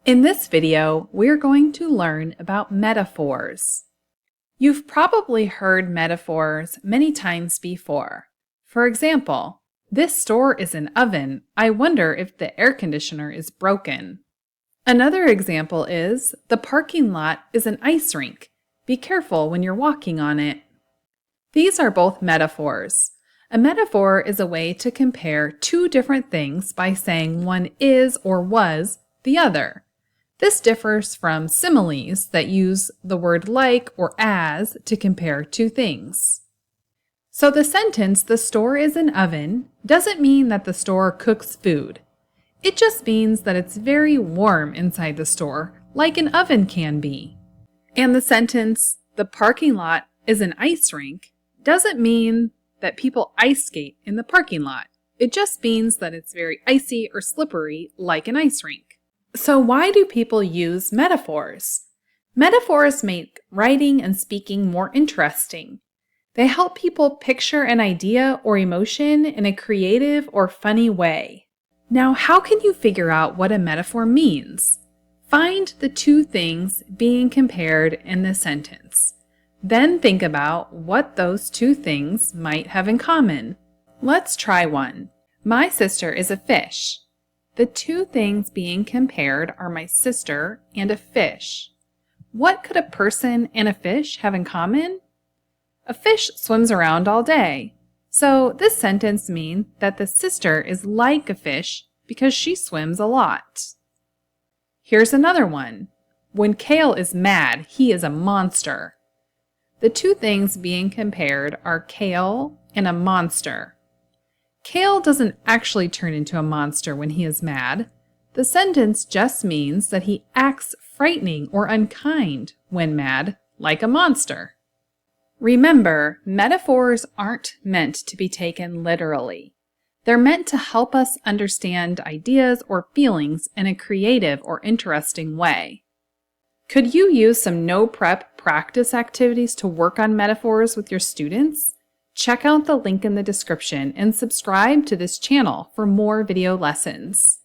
In this video, we're going to learn about metaphors. You've probably heard metaphors many times before. For example, this store is an oven. I wonder if the air conditioner is broken. Another example is, the parking lot is an ice rink. Be careful when you're walking on it. These are both metaphors. A metaphor is a way to compare two different things by saying one is or was the other. This differs from similes that use the word like or as to compare two things. So the sentence, "the store is an oven," doesn't mean that the store cooks food. It just means that it's very warm inside the store, like an oven can be. And the sentence, "the parking lot is an ice rink," doesn't mean that people ice skate in the parking lot. It just means that it's very icy or slippery like an ice rink. So why do people use metaphors? Metaphors make writing and speaking more interesting. They help people picture an idea or emotion in a creative or funny way. Now, how can you figure out what a metaphor means? Find the two things being compared in the sentence. Then think about what those two things might have in common. Let's try one. My sister is a fish. The two things being compared are my sister and a fish. What could a person and a fish have in common? A fish swims around all day. So this sentence means that the sister is like a fish because she swims a lot. Here's another one. When Kale is mad, he is a monster. The two things being compared are Kale and a monster. Kale doesn't actually turn into a monster when he is mad. The sentence just means that he acts frightening or unkind when mad, like a monster. Remember, metaphors aren't meant to be taken literally. They're meant to help us understand ideas or feelings in a creative or interesting way. Could you use some no-prep practice activities to work on metaphors with your students? Check out the link in the description and subscribe to this channel for more video lessons.